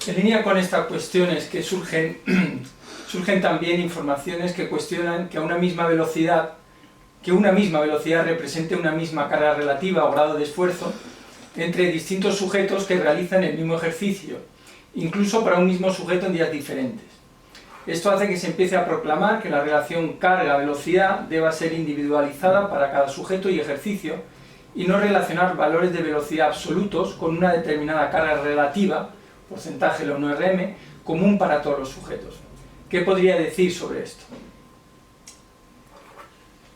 En línea con estas cuestiones que surgen también informaciones que cuestionan que una misma velocidad represente una misma carga relativa o grado de esfuerzo entre distintos sujetos que realizan el mismo ejercicio, incluso para un mismo sujeto en días diferentes. Esto hace que se empiece a proclamar que la relación carga-velocidad deba ser individualizada para cada sujeto y ejercicio y no relacionar valores de velocidad absolutos con una determinada carga relativa, porcentaje de la 1Rm, común para todos los sujetos. ¿Qué podría decir sobre esto?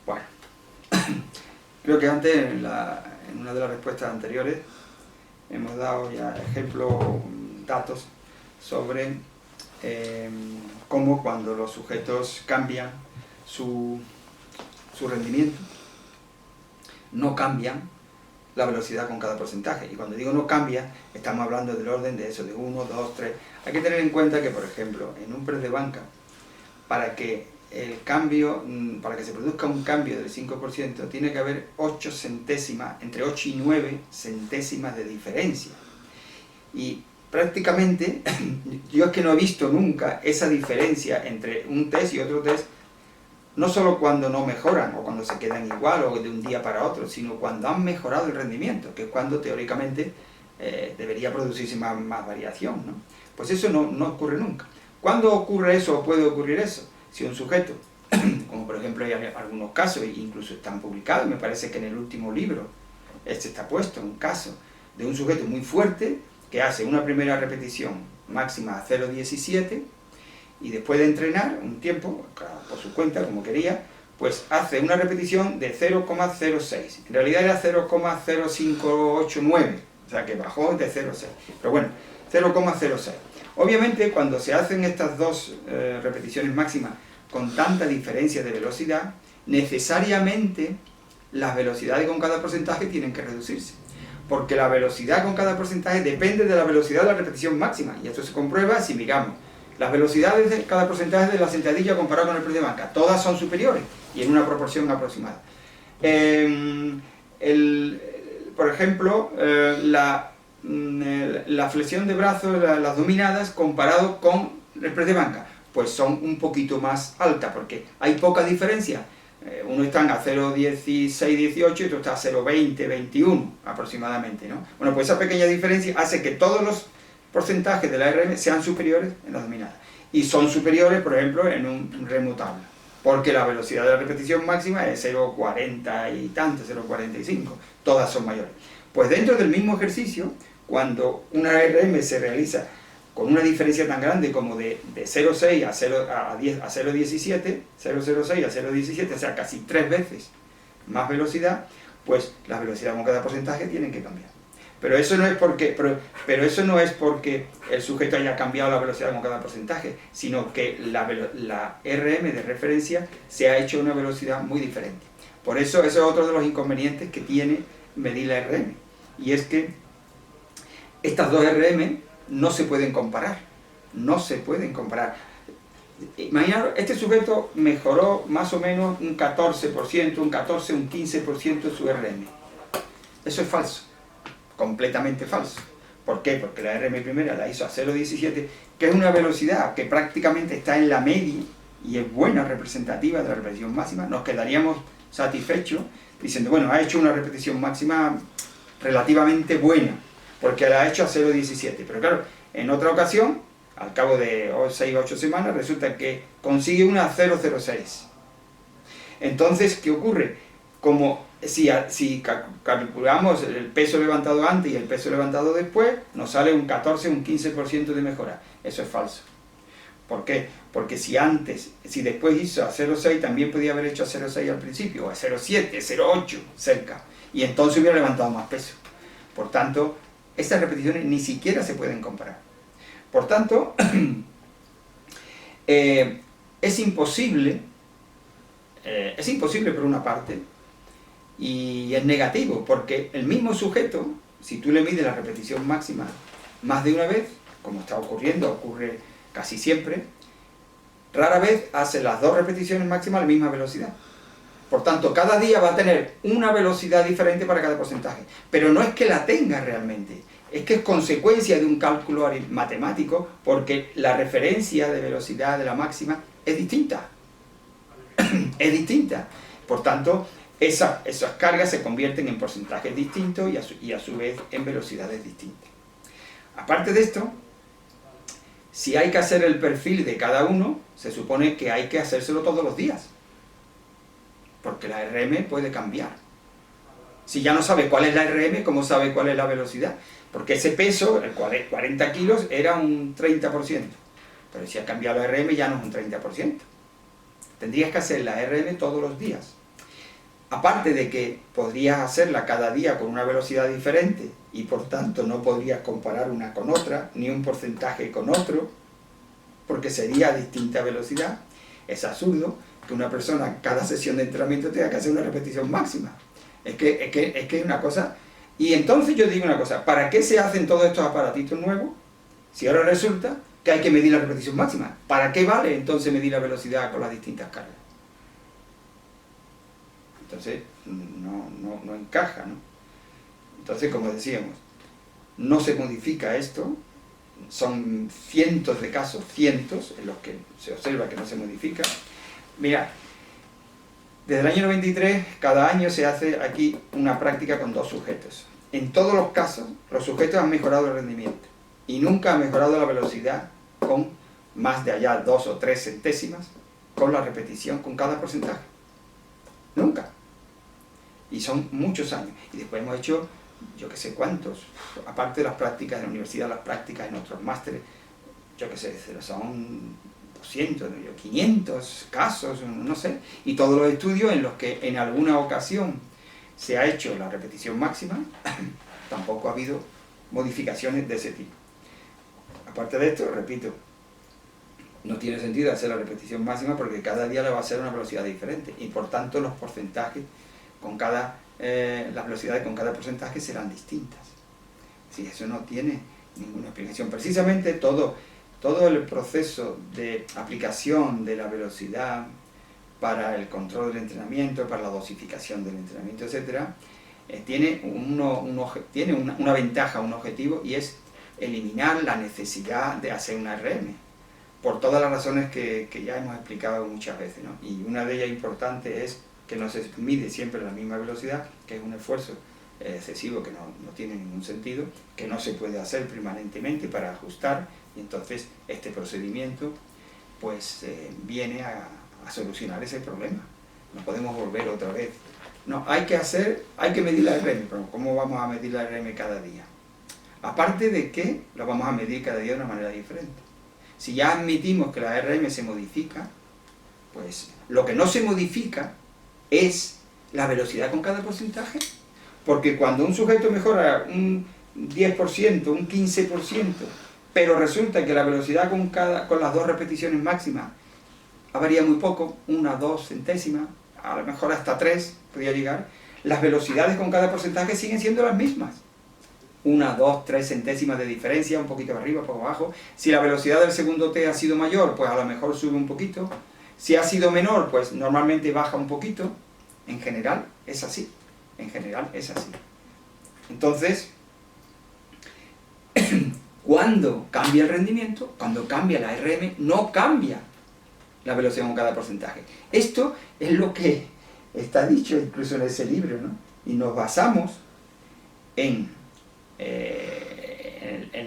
Bueno, creo que antes, en una de las respuestas anteriores, hemos dado ya ejemplos, datos sobre cómo cuando los sujetos cambian su rendimiento, no cambian la velocidad con cada porcentaje. Y cuando digo no cambia, estamos hablando del orden de eso, de 1, 2, 3. Hay que tener en cuenta que, por ejemplo, en un press de banca, para que se produzca un cambio del 5%, tiene que haber 8 centésimas, entre 8 y 9 centésimas de diferencia. Y prácticamente, yo es que no he visto nunca esa diferencia entre un test y otro test, no solo cuando no mejoran o cuando se quedan igual o de un día para otro, sino cuando han mejorado el rendimiento, que es cuando teóricamente debería producirse más variación, ¿no? Pues eso no ocurre nunca. ¿Cuándo ocurre eso o puede ocurrir eso? Si un sujeto, como por ejemplo hay algunos casos, e incluso están publicados, me parece que en el último libro está puesto un caso de un sujeto muy fuerte que hace una primera repetición máxima a 0,17 y después de entrenar un tiempo, por su cuenta, como quería, pues hace una repetición de 0,06. En realidad era 0,0589, o sea que bajó de 0,6. Pero bueno, 0,06. Obviamente cuando se hacen estas dos repeticiones máximas con tanta diferencia de velocidad, necesariamente las velocidades con cada porcentaje tienen que reducirse. Porque la velocidad con cada porcentaje depende de la velocidad de la repetición máxima. Y esto se comprueba si miramos las velocidades de cada porcentaje de la sentadilla comparado con el press de banca. Todas son superiores y en una proporción aproximada. Por ejemplo, la flexión de brazos, las dominadas, comparado con el press de banca, pues son un poquito más altas porque hay poca diferencia. Uno está a 0,16, 18 y otro está a 0,20, 21 aproximadamente, ¿no? Bueno, pues esa pequeña diferencia hace que todos los porcentajes de la RM sean superiores en las dominadas. Y son superiores, por ejemplo, en un remo tabla, porque la velocidad de la repetición máxima es 0,40 y tanto, 0,45. Todas son mayores. Pues dentro del mismo ejercicio, cuando una RM se realiza con una diferencia tan grande como de 0,6 a 0,17, 0,06 a 0,17, o sea, casi 3 veces más velocidad, pues la velocidad con cada porcentaje tienen que cambiar. Pero eso no es porque el sujeto haya cambiado la velocidad con cada porcentaje, sino que la RM de referencia se ha hecho a una velocidad muy diferente. Por eso, ese es otro de los inconvenientes que tiene medir la RM. Y es que estas dos RM no se pueden comparar. No se pueden comparar. Imaginaros, este sujeto mejoró más o menos un 14%, un 14, un 15% su RM. Eso es falso. Completamente falso. ¿Por qué? Porque la RM primera la hizo a 0,17, que es una velocidad que prácticamente está en la media y es buena, representativa de la repetición máxima. Nos quedaríamos satisfechos diciendo, bueno, ha hecho una repetición máxima relativamente buena, porque la ha hecho a 0,17. Pero claro, en otra ocasión, al cabo de 6 o 8 semanas, resulta que consigue una 0,06. Entonces, ¿qué ocurre? Como si calculamos el peso levantado antes y el peso levantado después, nos sale un 14 o un 15% de mejora. Eso es falso. ¿Por qué? Porque si después hizo a 0,6, también podía haber hecho a 0,6 al principio, o a 0,7, 0,8, cerca. Y entonces hubiera levantado más peso. Por tanto, estas repeticiones ni siquiera se pueden comparar. Por tanto, es imposible por una parte, y es negativo, porque el mismo sujeto, si tú le mides la repetición máxima más de una vez, como está ocurre casi siempre, rara vez hace las dos repeticiones máximas a la misma velocidad. Por tanto, cada día va a tener una velocidad diferente para cada porcentaje. Pero no es que la tenga realmente, Es que es consecuencia de un cálculo matemático, porque la referencia de velocidad de la máxima es distinta. Es distinta. Por tanto, esas cargas se convierten en porcentajes distintos y a su vez en velocidades distintas. Aparte de esto, si hay que hacer el perfil de cada uno, se supone que hay que hacérselo todos los días, porque la RM puede cambiar. Si ya no sabe cuál es la RM, ¿cómo sabe cuál es la velocidad? Porque ese peso, el 40 kilos, era un 30%. Pero si ha cambiado la RM ya no es un 30%. Tendrías que hacer la RM todos los días. Aparte de que podrías hacerla cada día con una velocidad diferente y por tanto no podrías comparar una con otra, ni un porcentaje con otro, porque sería distinta velocidad. Es absurdo que una persona cada sesión de entrenamiento tenga que hacer una repetición máxima. Es que es una cosa... Y entonces yo digo una cosa, ¿para qué se hacen todos estos aparatitos nuevos? Si ahora resulta que hay que medir la repetición máxima, ¿para qué vale entonces medir la velocidad con las distintas cargas? Entonces no encaja, ¿no? Entonces, como decíamos, no se modifica esto, son cientos de casos, cientos, en los que se observa que no se modifica. Mirad, desde el año 93, cada año se hace aquí una práctica con 2 sujetos. En todos los casos, los sujetos han mejorado el rendimiento y nunca han mejorado la velocidad con más de allá 2 o 3 centésimas con la repetición, con cada porcentaje. Nunca. Y son muchos años. Y después hemos hecho, yo que sé cuántos, aparte de las prácticas de la universidad, las prácticas en otros másteres, yo que sé, son 200, 500 casos, no sé, y todos los estudios en los que en alguna ocasión se ha hecho la repetición máxima, tampoco ha habido modificaciones de ese tipo. Aparte de esto, repito, no tiene sentido hacer la repetición máxima porque cada día le va a ser una velocidad diferente y por tanto los porcentajes con las velocidades con cada porcentaje serán distintas. Si eso no tiene ninguna explicación. Precisamente todo el proceso de aplicación de la velocidad para el control del entrenamiento, para la dosificación del entrenamiento, etc., tiene una ventaja, un objetivo, y es eliminar la necesidad de hacer una RM, por todas las razones que ya hemos explicado muchas veces, ¿no? Y una de ellas importante es que no se mide siempre la misma velocidad, que es un esfuerzo excesivo que no tiene ningún sentido, que no se puede hacer permanentemente para ajustar, y entonces este procedimiento pues viene a solucionar ese problema. No podemos volver otra vez. No, hay que medir la RM, pero ¿cómo vamos a medir la RM cada día? Aparte de que la vamos a medir cada día de una manera diferente. Si ya admitimos que la RM se modifica, pues lo que no se modifica es la velocidad con cada porcentaje. Porque cuando un sujeto mejora un 10%, un 15%, pero resulta que la velocidad con las 2 repeticiones máximas varía muy poco, 1, 2 centésimas, a lo mejor hasta 3 podría llegar, las velocidades con cada porcentaje siguen siendo las mismas. 1, 2, 3 centésimas de diferencia, un poquito arriba, un poco abajo. Si la velocidad del segundo T ha sido mayor, pues a lo mejor sube un poquito. Si ha sido menor, pues normalmente baja un poquito. En general es así. En general es así. Entonces, cuando cambia el rendimiento, cuando cambia la RM, no cambia la velocidad con cada porcentaje. Esto es lo que está dicho incluso en ese libro, ¿no? Y nos basamos en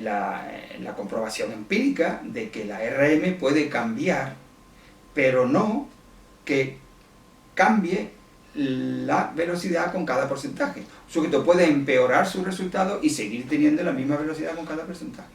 la comprobación empírica de que la RM puede cambiar, pero no que cambie la velocidad con cada porcentaje. Un sujeto puede empeorar su resultado y seguir teniendo la misma velocidad con cada porcentaje.